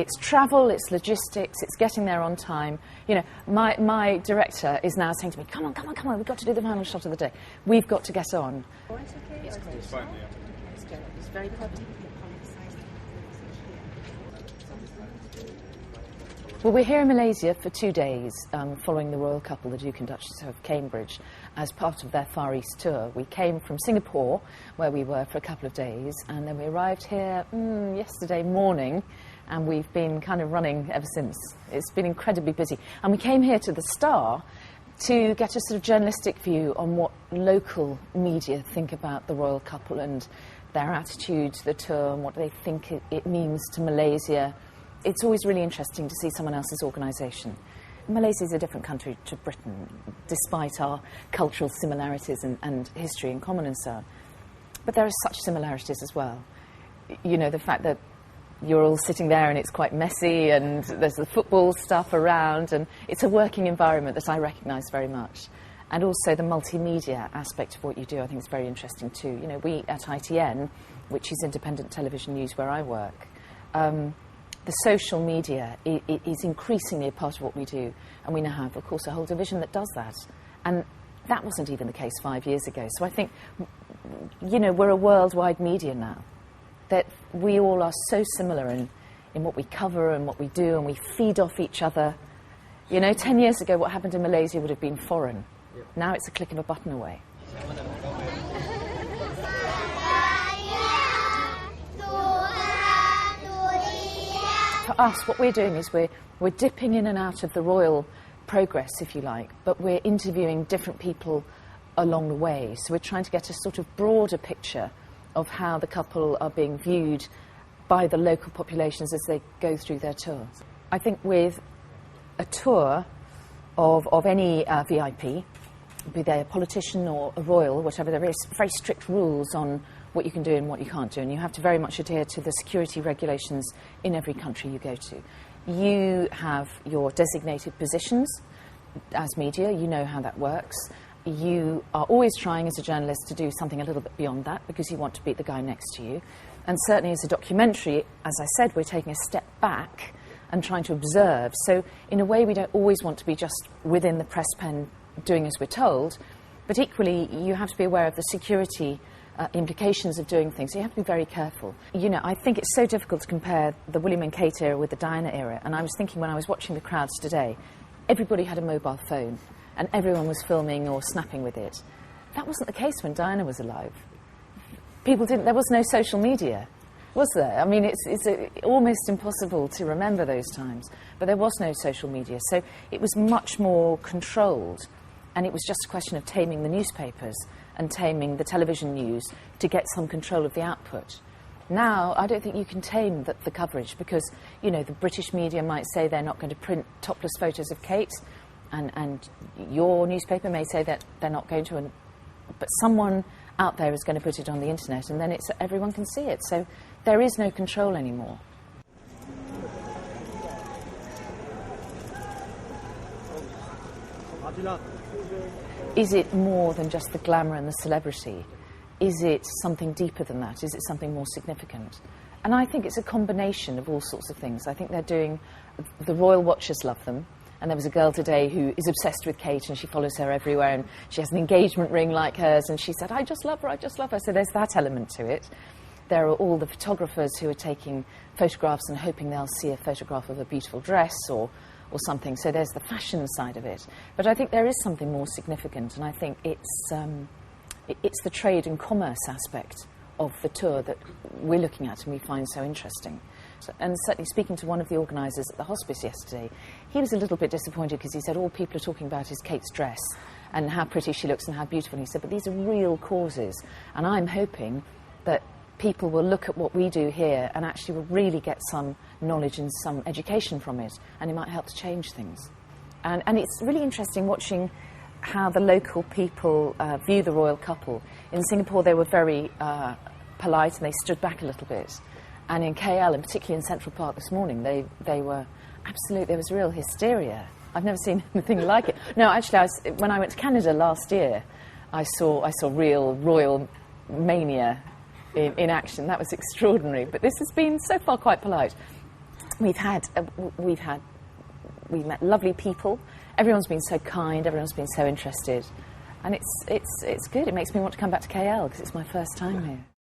it's travel, it's logistics, it's getting there on time. You know, my director is now saying to me, come on, we've got to do the final shot of the day. We've got to get on. It's great. It's fine, yeah. It's very clever. Well, we're here in Malaysia for 2 days, following the royal couple, the Duke and Duchess of Cambridge, as part of their Far East tour. We came from Singapore, where we were for a couple of days, and then we arrived here yesterday morning, and we've been kind of running ever since. It's been incredibly busy. And we came here to the Star to get a sort of journalistic view on what local media think about the royal couple and their attitude to the tour and what they think it means to Malaysia. It's always really interesting to see someone else's organisation. Malaysia is a different country to Britain, despite our cultural similarities and history in common and so on. But there are such similarities as well. You know, the fact that you're all sitting there and it's quite messy and there's the football stuff around, and it's a working environment that I recognise very much. And also the multimedia aspect of what you do I think is very interesting too. You know, we at ITN, which is independent television news where I work, the social media is increasingly a part of what we do, and we now have, of course, a whole division that does that. And that wasn't even the case 5 years ago. So I think, you know, we're a worldwide media now, that we all are so similar in what we cover and what we do, and we feed off each other. You know, 10 years ago, what happened in Malaysia would have been foreign. Yep. Now it's a click of a button away. For us, what we're doing is we're dipping in and out of the royal progress, if you like, but we're interviewing different people along the way. So we're trying to get a sort of broader picture of how the couple are being viewed by the local populations as they go through their tour. I think with a tour of any VIP, be they a politician or a royal, whatever, there is very strict rules on what you can do and what you can't do, and you have to very much adhere to the security regulations in every country you go to. You have your designated positions as media, you know how that works. You are always trying as a journalist to do something a little bit beyond that because you want to beat the guy next to you. And certainly as a documentary, as I said, we're taking a step back and trying to observe. So in a way we don't always want to be just within the press pen doing as we're told, but equally you have to be aware of the security implications of doing things, so you have to be very careful. You know, I think it's so difficult to compare the William and Kate era with the Diana era, and I was thinking when I was watching the crowds today, everybody had a mobile phone and everyone was filming or snapping with it. That wasn't the case when Diana was alive. People didn't, there was no social media, was there? I mean, it's almost impossible to remember those times, but there was no social media, so it was much more controlled, and it was just a question of taming the newspapers and taming the television news to get some control of the output. Now, I don't think you can tame the coverage because, you know, the British media might say they're not going to print topless photos of Kate, and your newspaper may say that they're not going to, but someone out there is going to put it on the internet, and then everyone can see it. So there is no control anymore. Is it more than just the glamour and the celebrity? Is it something deeper than that? Is it something more significant? And I think it's a combination of all sorts of things. I think they're doing, the royal watchers love them. And there was a girl today who is obsessed with Kate and she follows her everywhere and she has an engagement ring like hers and she said, I just love her, I just love her. So there's that element to it. There are all the photographers who are taking photographs and hoping they'll see a photograph of a beautiful dress or something. So there's the fashion side of it. But I think there is something more significant, and I think it's the trade and commerce aspect of the tour that we're looking at and we find so interesting. And certainly speaking to one of the organisers at the hospice yesterday, he was a little bit disappointed because he said all people are talking about is Kate's dress and how pretty she looks and how beautiful. And he said, but these are real causes, and I'm hoping that people will look at what we do here and actually will really get some knowledge and some education from it, and it might help to change things. And it's really interesting watching how the local people view the royal couple. In Singapore they were very polite and they stood back a little bit, and in KL, and particularly in Central Park this morning, they were absolute, there was real hysteria. I've never seen anything like it. No, actually when I went to Canada last year, I saw real royal mania in action. That was extraordinary, but this has been so far quite polite. we've met lovely people. Everyone's been so kind. Everyone's been so interested, and it's good. It makes me want to come back to KL because it's my first time here.